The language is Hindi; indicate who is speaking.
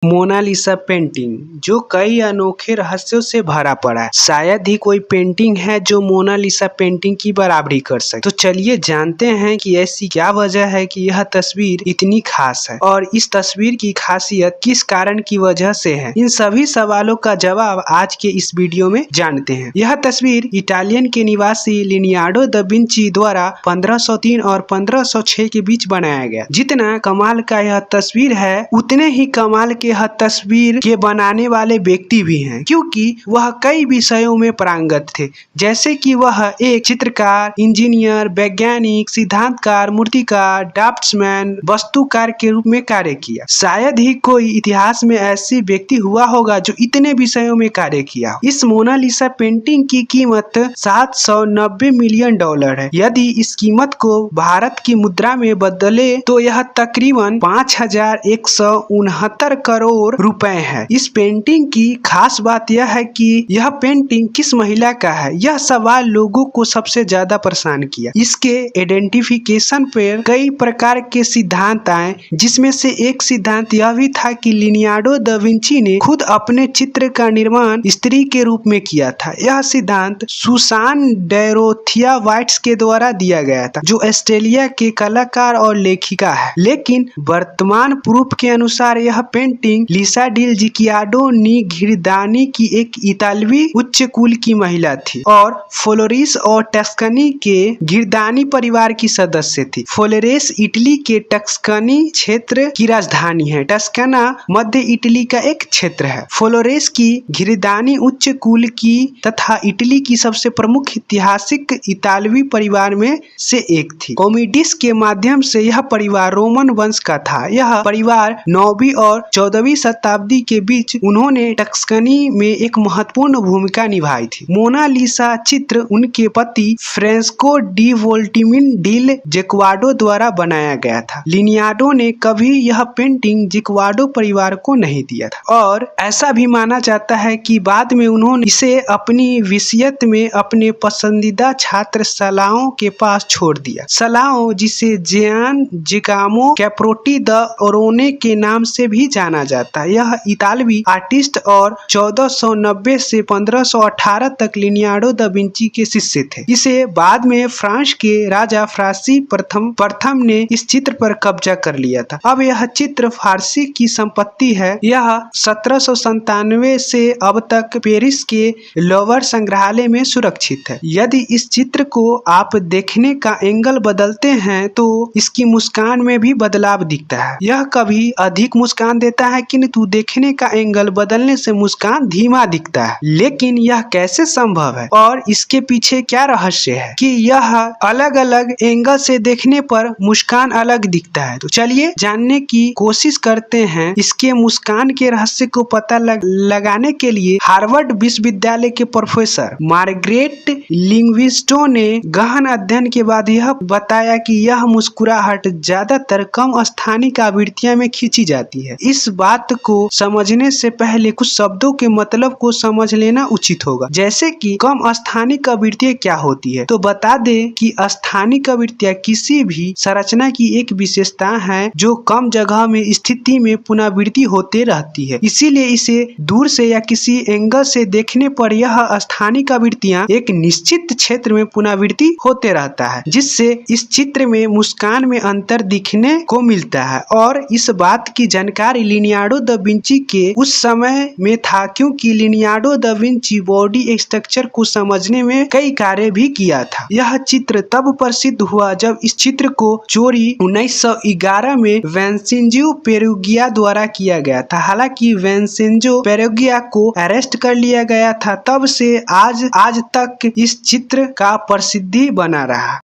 Speaker 1: मोनालिसा पेंटिंग जो कई अनोखे रहस्यों से भरा पड़ा है। शायद ही कोई पेंटिंग है जो मोनालिसा पेंटिंग की बराबरी कर सके। तो चलिए जानते हैं कि ऐसी क्या वजह है कि यह तस्वीर इतनी खास है और इस तस्वीर की खासियत किस कारण की वजह से है। इन सभी सवालों का जवाब आज के इस वीडियो में जानते हैं। यह तस्वीर इटालियन के निवासी लियोनार्डो दा विंची द्वारा 1503 और 1506 के बीच बनाया गया। जितना कमाल का यह तस्वीर है उतने ही कमाल के यह तस्वीर के बनाने वाले व्यक्ति भी हैं, क्योंकि वह कई विषयों में पारंगत थे, जैसे कि वह एक चित्रकार, इंजीनियर, वैज्ञानिक, सिद्धांतकार, मूर्तिकार, ड्राफ्ट्समैन, वास्तुकार के रूप में कार्य किया। शायद ही कोई इतिहास में ऐसी व्यक्ति हुआ होगा जो इतने विषयों में कार्य किया। इस मोनालिसा पेंटिंग की कीमत $790 मिलियन है। यदि इस कीमत को भारत की मुद्रा में बदले तो यह तकरीबन 5169 करोड़ रुपए है। इस पेंटिंग की खास बात यह है कि यह पेंटिंग किस महिला का है, यह सवाल लोगों को सबसे ज्यादा परेशान किया। इसके आइडेंटिफिकेशन पर कई प्रकार के सिद्धांत आए, जिसमें से एक सिद्धांत यह भी था कि लियोनार्डो दा विंची ने खुद अपने चित्र का निर्माण स्त्री के रूप में किया था। यह सिद्धांत सुसान डोरोथिया वाइट्स के द्वारा दिया गया था, जो ऑस्ट्रेलिया के कलाकार और लेखिका है। लेकिन वर्तमान प्रूफ के अनुसार यह पेंटिंग लिसा डिल जिकियाडो नी घिरदानी की एक इतालवी उच्च कुल की महिला थी और फ्लोरेस और टस्कनी के घिरदानी परिवार की सदस्य थी। फ्लोरेस इटली के टस्कनी क्षेत्र की राजधानी है। टस्कना मध्य इटली का एक क्षेत्र है। फ्लोरेस की घिरदानी उच्च कुल की तथा इटली की सबसे प्रमुख ऐतिहासिक इतालवी परिवार में से एक थी। कॉमिडिस के माध्यम से यह परिवार रोमन वंश का था। यह परिवार 9वीं और 14वीं शताब्दी के बीच उन्होंने टस्कनी में एक महत्वपूर्ण भूमिका निभाई थी। मोनालिसा चित्र उनके पति फ्रांसेस्को डी वोल्टिमिन डिल जिक्वाडो द्वारा बनाया गया था। लियोनार्डो ने कभी यह पेंटिंग जिक्वाडो परिवार को नहीं दिया था और ऐसा भी माना जाता है कि बाद में उन्होंने इसे अपनी विसियत में अपने पसंदीदा छात्र सलाओ के पास छोड़ दिया। सलाओ, जिसे जियान जिकामो कैप्रोटी द ओरोने के नाम से भी जाना जाता है, यह इतालवी आर्टिस्ट और 1490 से 1518 तक लियोनार्डो दा विंची के शिष्य थे। इसे बाद में फ्रांस के राजा फ्रांसी प्रथम ने इस चित्र पर कब्जा कर लिया था। अब यह चित्र फारसी की संपत्ति है। यह 1797 से अब तक पेरिस के लोवर संग्रहालय में सुरक्षित है। यदि इस चित्र को आप देखने का एंगल बदलते हैं तो इसकी मुस्कान में भी बदलाव दिखता है। यह कभी अधिक मुस्कान देता है, किंतु देखने का एंगल बदलने से मुस्कान धीमा दिखता है। लेकिन यह कैसे संभव है और इसके पीछे क्या रहस्य है कि यह अलग अलग एंगल से देखने पर मुस्कान अलग दिखता है? तो चलिए जानने की कोशिश करते हैं। इसके मुस्कान के रहस्य को पता लगाने के लिए हार्वर्ड विश्वविद्यालय के प्रोफेसर मार्गरेट लिंग्विस्टो ने गहन अध्ययन के बाद यह बताया कि यह मुस्कुराहट ज्यादातर कम स्थानिक आवृत्तियों में खींची जाती है। इस बात को समझने से पहले कुछ शब्दों के मतलब को समझ लेना उचित होगा, जैसे कि कम स्थानिक आवृत्तियां क्या होती है। तो बता दें कि स्थानिक आवृत्तियां किसी भी संरचना की एक विशेषता है जो कम जगह में स्थिति में पुनरावृत्ति होते रहती है। इसीलिए इसे दूर से या किसी एंगल से देखने पर यह स्थानिक आवृत्तियां एक निश्चित क्षेत्र में पुनरावृत्ति होते रहता है, जिससे इस चित्र में मुस्कान में अंतर दिखने को मिलता है। और इस बात की जानकारी लियोनार्डो दा विंची के उस समय में था, क्योंकि Leonardo da Vinci body structure को समझने में कई कार्य भी किया था। यह चित्र तब प्रसिद्ध हुआ जब इस चित्र को चोरी 1911 में विंसेंजो पेरुगिया द्वारा किया गया था। हालांकि विंसेंजो पेरुगिया को अरेस्ट कर लिया गया था। तब से आज तक इस चित्र का प्रसिद्धि बना रहा।